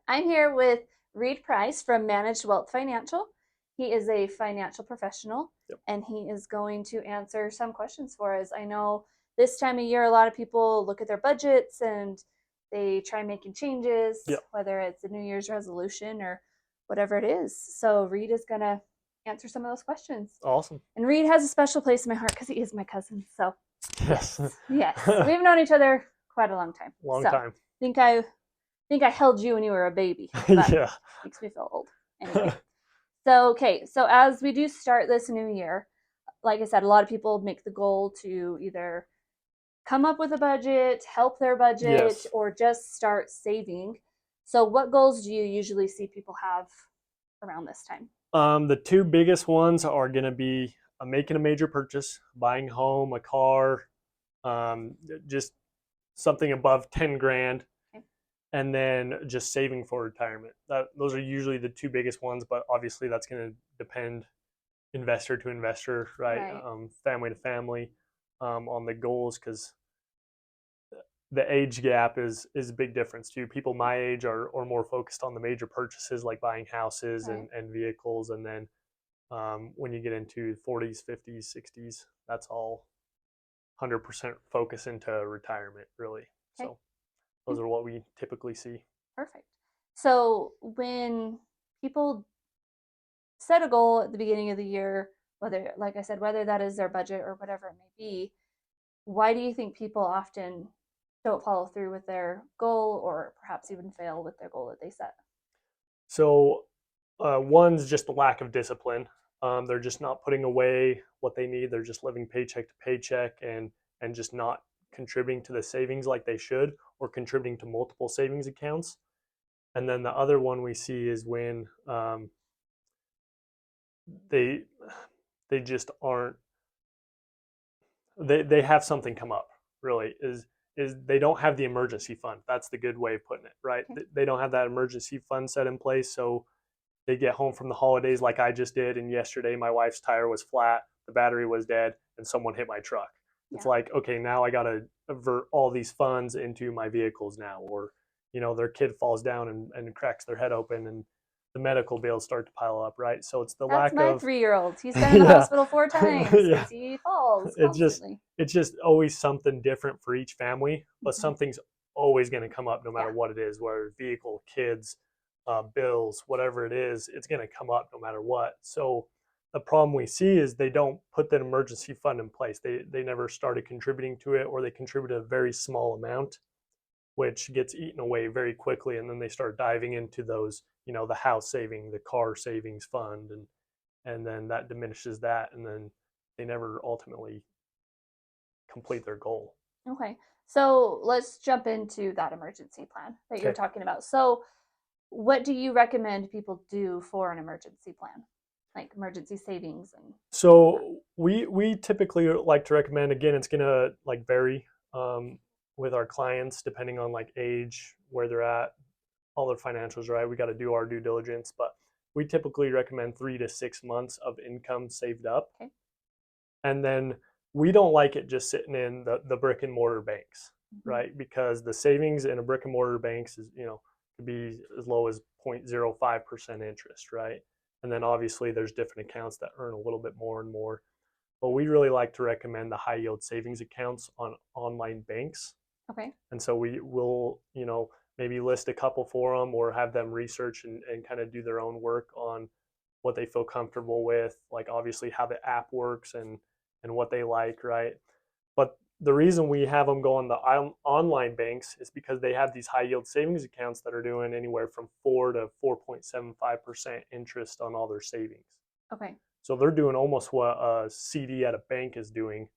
I'm here with Reid Price from Managed Wealth Financial. He is a financial professional Yep. and he is going to answer some questions for us. I know this time of year, a lot of people look at their budgets and they try making changes, Yep. whether it's a New Year's resolution or whatever it is. So, Reid is going to answer some of those questions. Awesome. And Reid has a special place in my heart because he is my cousin. So, Yes. yes, we've known each other quite a long time. Long So, time. think I held you when you were a baby, but Yeah. makes me feel old. Anyway, so as we do start this new year, like I said, a lot of people make the goal to either come up with a budget, help their budget, Yes. or just start saving. So, what goals do you usually see people have around this time? The two biggest ones are going to be making a major purchase, buying a home, a car, um, just something above 10 grand, Okay. and then just saving for retirement. Those are usually the two biggest ones, but obviously that's going to depend investor to investor, right? Right. Family to family, on the goals, because the age gap is a big difference too. People my age are more focused on the major purchases like buying houses Right. and vehicles, and then when you get into 40s, 50s, 60s, that's all 100% focus into retirement, really. Okay. So those are what we typically see. Perfect. So, when people set a goal at the beginning of the year, whether, like I said, whether that is their budget or whatever it may be, why do you think people often don't follow through with their goal or perhaps even fail with their goal that they set? So one's just the lack of discipline. They're just not putting away what they need. They're just living paycheck to paycheck and just not contributing to the savings like they should, or contributing to multiple savings accounts. And then the other one we see is when they they just aren't, they have something come up, really, is they don't have the emergency fund. That's the good way of putting it, right? Okay. They don't have that emergency fund set in place. So they get home from the holidays like I just did, and yesterday my wife's tire was flat, the battery was dead, and someone hit my truck. It's Yeah. like, okay, now I got to avert all these funds into my vehicles now. Or their kid falls down and cracks their head open, and the medical bills start to pile up, right? So it's the That's lack my of 3-year-old. He's been in the yeah. hospital 4 times Yeah. because he falls it's just constantly. it's just always something different for each family, but Hmm. something's always going to come up no matter Yeah. what it is, whether vehicle, kids, bills, whatever it is, it's going to come up no matter what. So the problem we see is they don't put that emergency fund in place. They never started contributing to it, or they contributed a very small amount, which gets eaten away very quickly, and then they start diving into those, the house saving, the car savings fund, and then that diminishes that, and then they never ultimately complete their goal. Okay. So let's jump into that emergency plan that you're Okay. talking about. So, what do you recommend people do for an emergency plan, like emergency savings and that? So we typically like to recommend, again, it's gonna like vary with our clients depending on like age, where they're at, all their financials, right? We got to do our due diligence, but we typically recommend 3 to 6 months of income saved up. Okay. And then we don't like it just sitting in the brick and mortar banks, Mm-hmm. right? Because the savings in a brick and mortar banks is, could be as low as 0.05% interest, right? And then obviously there's different accounts that earn a little bit more and more. But we really like to recommend the high yield savings accounts on online banks. Okay. And so we will, maybe list a couple for them, or have them research and kind of do their own work on what they feel comfortable with, like obviously how the app works and what they like, right? But the reason we have them go on the online banks is because they have these high yield savings accounts that are doing anywhere from 4 to 4.75% interest on all their savings. Okay. So they're doing almost what a CD at a bank is doing,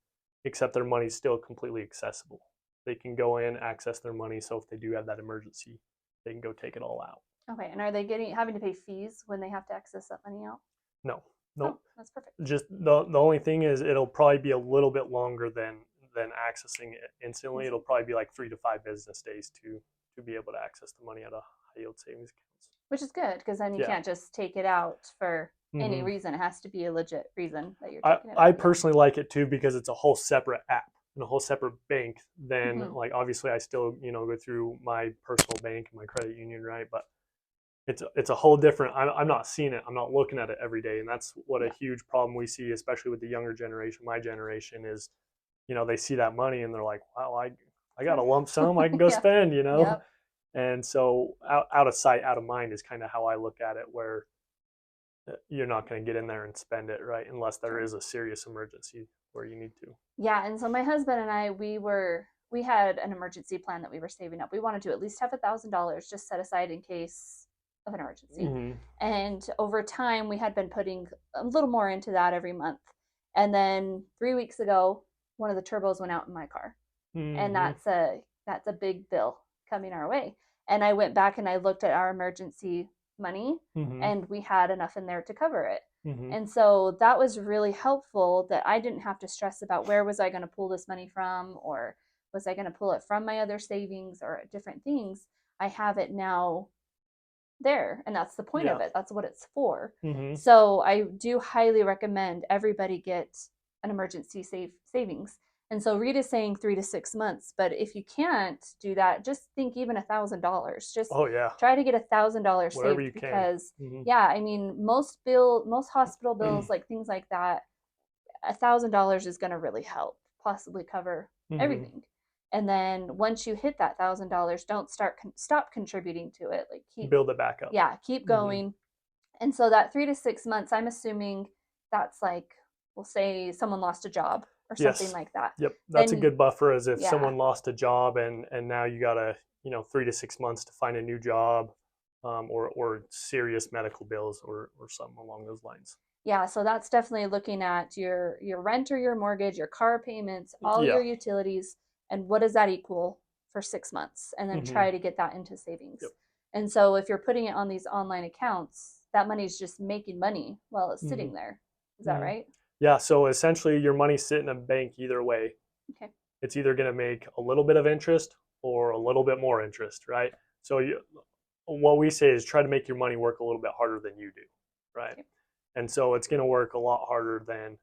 except their money's still completely accessible. They can go in, access their money, so if they do have that emergency, they can go take it all out. Okay. And are they having to pay fees when they have to access that money out? No, Oh, no. that's perfect. Just the only thing is it'll probably be a little bit longer than accessing it instantly. It'll Instant. probably be like 3 to 5 business days to be able to access the money out of high yield savings accounts. Which is good because then you Yeah. can't just take it out for any Hmm. reason. It has to be a legit reason that you're I taking it I out. Yeah. personally like it too, because it's a whole separate app and a whole separate bank. Then Hmm. like obviously I still go through my personal bank and my credit union, right? But it's a whole different. I'm not seeing it. I'm not looking at it every day, and that's what a Yeah, huge problem we see, especially with the younger generation. My generation is, they see that money and they're like, wow, I got a sure. lump sum I can go Yeah, spend, yep, and so out of sight, out of mind is kind of how I look at it, where you're not going to get in there and spend it, right, unless there sure. is a serious emergency where you need to. Yeah, and so my husband and I, we had an emergency plan that we were saving up. We wanted to at least have $1,000 just set aside in case of an emergency. Mm-hmm. And over time, we had been putting a little more into that every month. And then 3 weeks ago, one of the turbos went out in my car, and Mm-hmm. that's a big bill coming our way. And I went back and I looked at our emergency money, Mm-hmm. and we had enough in there to cover it. Mm-hmm. And so that was really helpful that I didn't have to stress about where was I going to pull this money from, or was I going to pull it from my other savings or different things. I have it now there, and that's the point of Yeah. it. That's what it's for. Mm-hmm. So I do highly recommend everybody get an emergency savings. And so Reid is saying 3 to 6 months, but if you can't do that, just think even $1,000. Just Oh yeah. try to get $1,000 Whatever saved, you can. because Mm-hmm. yeah, I mean most hospital bills, like things like that, $1,000 is going to really help, possibly cover Mm-hmm. everything. And then once you hit that $1,000, don't stop contributing to it. Like Build it back up. yeah, keep Mm-hmm. going. And so that 3 to 6 months, I'm assuming that's like, we'll say someone lost a job or something Yes. like that. Yep. That's a Then good buffer, as if yeah, someone lost a job and now you got 3 to 6 months to find a new job, or serious medical bills or something along those lines. yeah, so that's definitely looking at your rent or your mortgage, your car payments, all Yeah. your utilities, and what does that equal for 6 months, and then Mm-hmm. try to get that into Yep. savings. And so if you're putting it on these online accounts, that money's just making money while it's Mm-hmm. sitting there. Is that Mm-hmm. right? Yeah. So essentially, your money's sitting in a bank either way. Okay. It's either going to make a little bit of interest or a little bit more interest, right? So what we say is try to make your money work a little bit harder than you do, right? Okay. And so it's going to work a lot harder than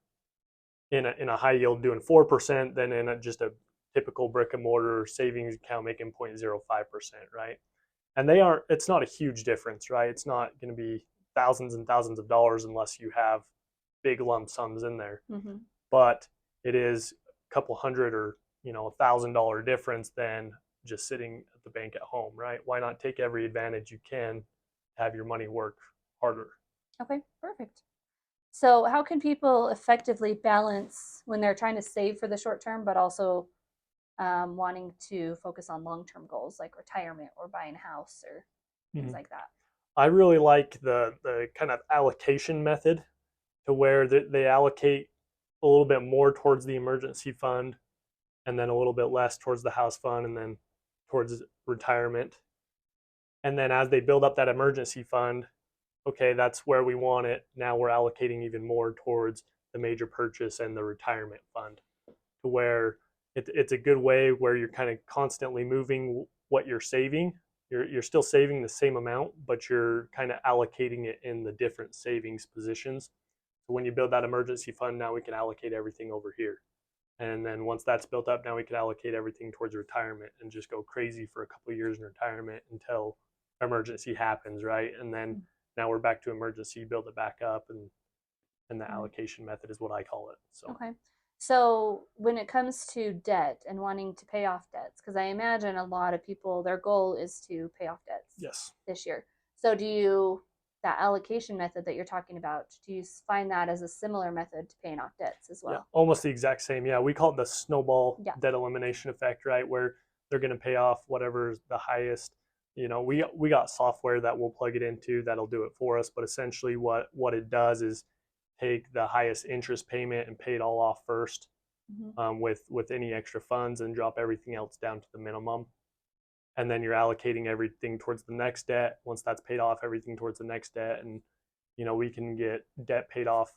in a high yield doing 4% than in just a typical brick and mortar savings account making 0.05%, right? And they aren't. It's not a huge difference, right? It's not going to be thousands and thousands of dollars unless you have big lump sums in there, Mm-hmm. but it is a couple hundred or $1,000 difference than just sitting at the bank at home, right? Why not take every advantage you can, have your money work harder? Okay, perfect. So, how can people effectively balance when they're trying to save for the short term, but also wanting to focus on long term goals like retirement or buying a house or things Mm-hmm. like that? I really like the kind of allocation method, to where they allocate a little bit more towards the emergency fund, and then a little bit less towards the house fund, and then towards retirement. And then as they build up that emergency fund, okay, that's where we want it. Now we're allocating even more towards the major purchase and the retirement fund, to where it's a good way where you're kind of constantly moving what you're saving. You're still saving the same amount, but you're kind of allocating it in the different savings positions. So when you build that emergency fund, now we can allocate everything over here. And then once that's built up, now we can allocate everything towards retirement and just go crazy for a couple of years in retirement until emergency happens, right? And then now we're back to emergency, build it back up, and the Right. allocation method is what I call it. So Okay. So, when it comes to debt and wanting to pay off debts, because I imagine a lot of people, their goal is to pay off debts yes, this year. So, that allocation method that you're talking about, do you find that as a similar method to paying off debts as yeah, well? almost the exact same. Yeah, we call it the snowball Yeah. debt elimination effect, right? Where they're going to pay off whatever's the highest. We got software that we'll plug it into that'll do it for us. But essentially, what it does is take the highest interest payment and pay it all off first, Mm-hmm. with any extra funds, and drop everything else down to the minimum. And then you're allocating everything towards the next debt. Once that's paid off, everything towards the next debt, and we can get debt paid off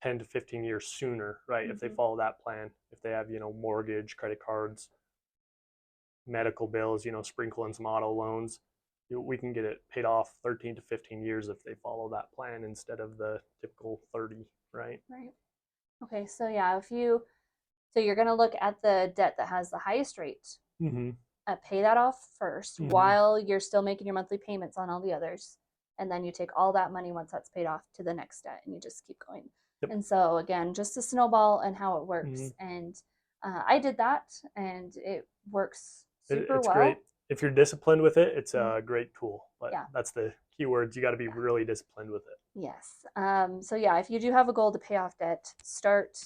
10 to 15 years sooner, right? If they Mm-hmm. follow that plan, if they have, mortgage, credit cards, medical bills, sprinkle in some auto loans, we can get it paid off 13 to 15 years if they follow that plan instead of the typical 30, right? Right. Okay. So, yeah, so you're going to look at the debt that has the highest rate. Mm-hmm. pay that off first Hmm. while you're still making your monthly payments on all the others. And then you take all that money once that's paid off to the next debt and you just keep going. Yep. And so, again, just a snowball and how it Hmm. works. And I did that and it works super It's great. well. If you're disciplined with it, it's Mhm. a great tool. But Yeah. that's the key words. You got to be Yeah. really disciplined with it. Yes. So yeah, if you do have a goal to pay off debt, start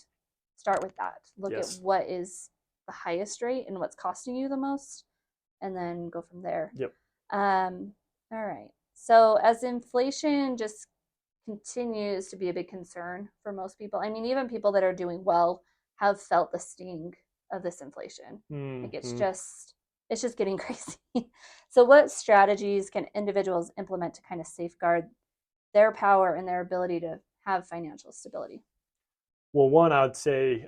with that. Look at Yes. what is the highest rate and what's costing you the most, and then go from there. Yep. All right. So as inflation just continues to be a big concern for most people, I mean, even people that are doing well have felt the sting of this inflation. Like Hmm. it's just getting crazy. So what strategies can individuals implement to kind of safeguard their power and their ability to have financial stability? Well, one, I would say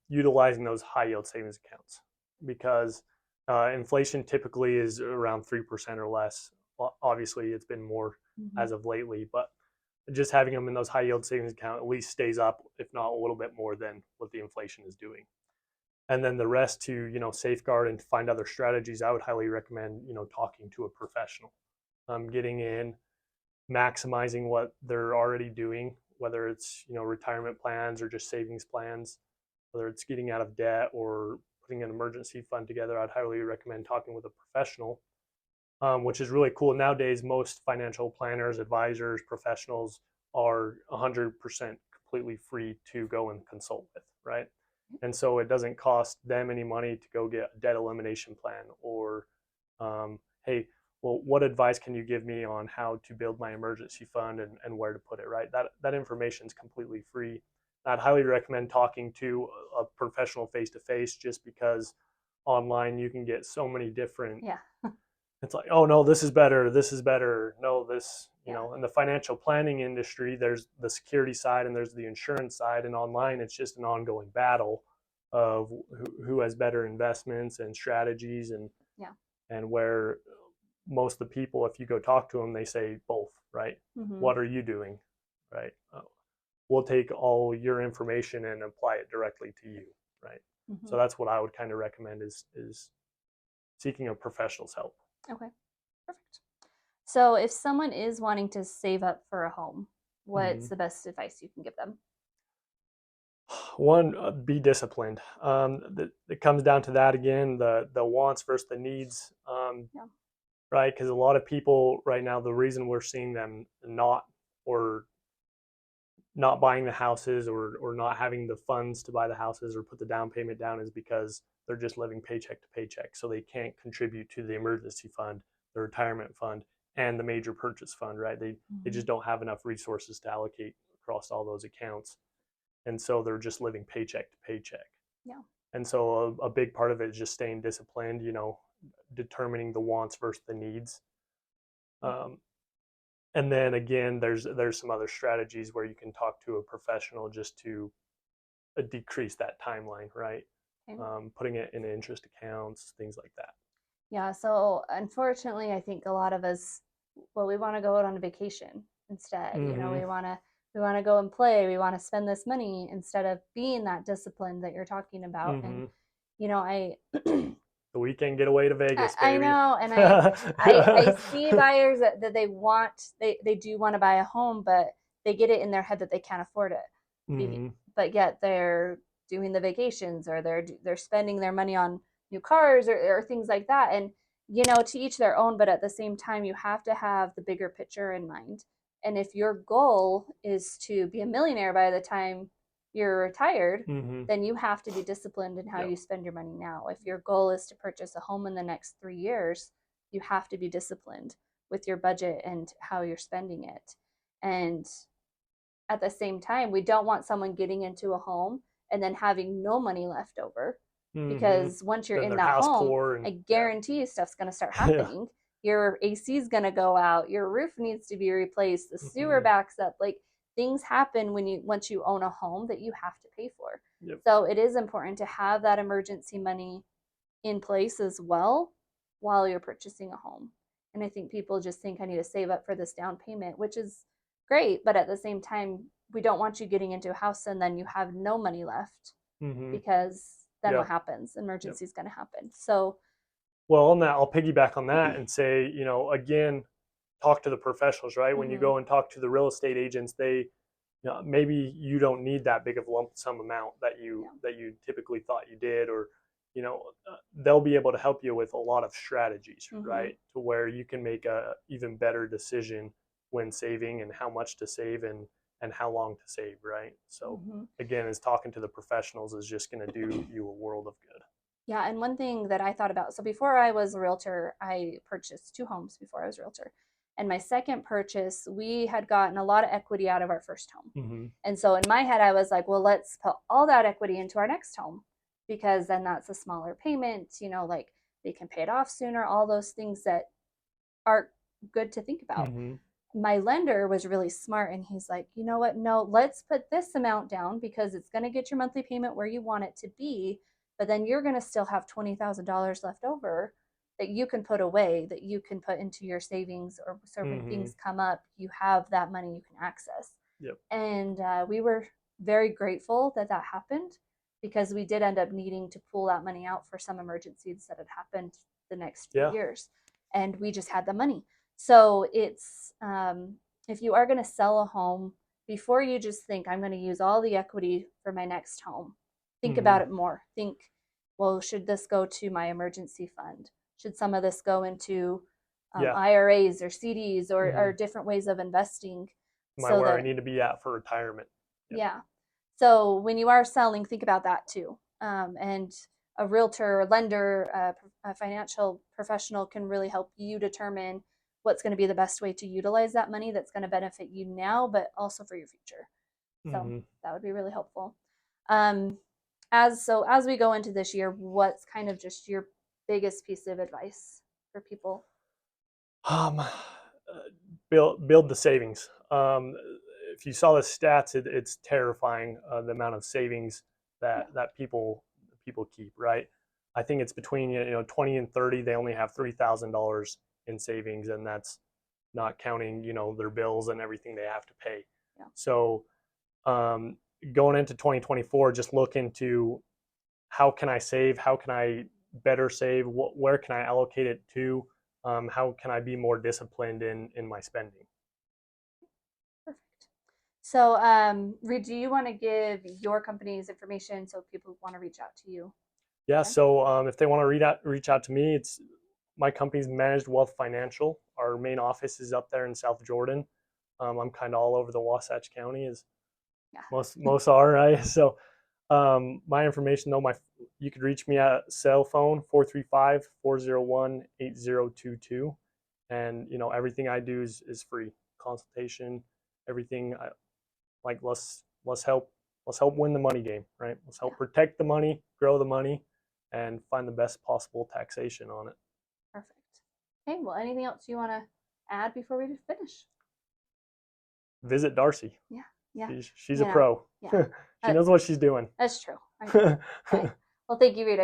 utilizing those high yield savings accounts because inflation typically is around 3% or less. Well, obviously, it's been more Mm-hmm. as of lately, but just having them in those high yield savings account at least stays up, if not a little bit more than what the inflation is doing. And then the rest to safeguard and find other strategies. I would highly recommend talking to a professional, getting in, maximizing what they're already doing, whether it's retirement plans or just savings plans, whether it's getting out of debt or putting an emergency fund together. I'd highly recommend talking with a professional, which is really cool. Nowadays, most financial planners, advisors, professionals are 100% completely free to go and consult with, right? And so it doesn't cost them any money to go get a debt elimination plan or, hey, well, what advice can you give me on how to build my emergency fund and where to put it, right? That information is completely free. I'd highly recommend talking to a professional face to face just because online you can get so many different, Yeah. it's like, oh no, this is better, this is better, no, this, Yeah. in the financial planning industry, there's the security side and there's the insurance side, and online it's just an ongoing battle of who has better investments and strategies, Yeah. and where most of the people, if you go talk to them, they say both, right? Mm-hmm. What are you doing, right? We'll take all your information and apply it directly to you, right? Mm-hmm. So that's what I would kind of recommend is seeking a professional's help. Okay. Perfect. So if someone is wanting to save up for a home, what's Mm-hmm. the best advice you can give them? One, be disciplined. It comes down to that again, the wants versus the needs, Yeah. right? Because a lot of people right now, the reason we're seeing them not, or not buying the houses, or not having the funds to buy the houses or put the down payment down, is because they're just living paycheck to paycheck. So they can't contribute to the emergency fund, the retirement fund, and the major purchase fund, right? They Mm-hmm. just don't have enough resources to allocate across all those accounts. And so they're just living paycheck to paycheck. Yeah. And so a big part of it is just staying disciplined, determining the wants versus the needs. Um, and then again, there's some other strategies where you can talk to a professional just to decrease that timeline, right? Okay. Putting it in interest accounts, things like that. Yeah. So unfortunately, I think a lot of us, well, we want to go out on a vacation instead. Mm-hmm. We want to go and play. We want to spend this money instead of being that discipline that you're talking about. And Mm-hmm. I The weekend getaway to Vegas, I baby. know, and I see buyers that they do want to buy a home, but they get it in their head that they can't afford it. Mm-hmm. But yet they're doing the vacations or they're spending their money on new cars or things like that. And to each their own, but at the same time, you have to have the bigger picture in mind. And if your goal is to be a millionaire by the time you're retired, Mm-hmm. then you have to be disciplined in how Yep. you spend your money now. If your goal is to purchase a home in the next 3 years, you have to be disciplined with your budget and how you're spending it. And at the same time, we don't want someone getting into a home and then having no money left over. Mm-hmm. Because once you're Then in their that house home, poor, and I yeah. guarantee you stuff's going to start Yeah. happening. Your AC is going to go out, your roof needs to be replaced, the sewer Mm-hmm. backs up. Like things happen once you own a home that you have to pay for. Yep. So it is important to have that emergency money in place as well while you're purchasing a home. And I think people just think I need to save up for this down payment, which is great. But at the same time, we don't want you getting into a house and then you have no money left Mm-hmm. because then what Yep. happens? Yep. Emergency is going to happen. So Well, on that, I'll piggyback on that and say, again, talk to the professionals, right? When you Mm-hmm. go and talk to the real estate agents, maybe you don't need that big of a lump sum amount Yeah. that you typically thought you did, or they'll be able to help you with a lot of strategies, Mm-hmm. right? To where you can make a even better decision when saving and how much to save and how long to save, right? So Mm-hmm. again, is talking to the professionals is just going to do you a world of good. Yeah, and one thing that I thought about, so before I was a realtor, I purchased two homes before I was a realtor. And my second purchase, we had gotten a lot of equity out of our first home. Mm-hmm. And so in my head, I was like, well, let's put all that equity into our next home because then that's a smaller payment, like they can pay it off sooner, all those things that are good to think about. Mm-hmm. My lender was really smart and he's like, you know what? No, let's put this amount down because it's going to get your monthly payment where you want it to be. But then you're going to still have $20,000 left over that you can put away, that you can put into your savings, or so when Mm-hmm. things come up, you have that money you can access. Yep. And we were very grateful that that happened because we did end up needing to pull that money out for some emergencies that had happened the next few Yeah. years. And we just had the money. So it's, if you are going to sell a home, before you just think, I'm going to use all the equity for my next home, think Mm-hmm. about it more. Think, well, should this go to my emergency fund? Should some of this go into Yeah. IRAs or CDs Mm-hmm. or different ways of investing Am I so where I that, need to be at for retirement? Yep. yeah. So when you are selling, think about that too. And a realtor, lender, a financial professional can really help you determine what's going to be the best way to utilize that money that's going to benefit you now, but also for your future. So Mm-hmm. that would be really helpful. Um, as we go into this year, what's kind of just your biggest piece of advice for people? Build the savings. If you saw the stats, it's terrifying the amount of savings Yeah. that people keep. Right, I think it's between 20 and 30. They only have $3,000 in savings, and that's not counting their bills and everything they have to pay. Yeah. So um, going into 2024, just look into how can I save, how can I better save, where can I allocate it to, how can I be more disciplined in my spending. Perfect. So, Reid, do you want to give your company's information so people want to reach out to you? Yeah, Okay. so if they want to reach out to me, it's my company's Managed Wealth Financial. Our main office is up there in South Jordan. I'm kind of all over the Wasatch County, as Yeah. most are, right? So my information though, my you could reach me at cell phone 435-401-8022, and everything I do is free consultation, everything. Like let's help win the money game, right? Let's Yeah. help protect the money, grow the money, and find the best possible taxation on it. Perfect. Okay. Well, anything else you want to add before we finish? Visit Darcy. Yeah. Yeah. She's a You know. pro. Yeah. She Uh, knows what she's doing. that's true. I agree. Okay. Well, thank you, Rita.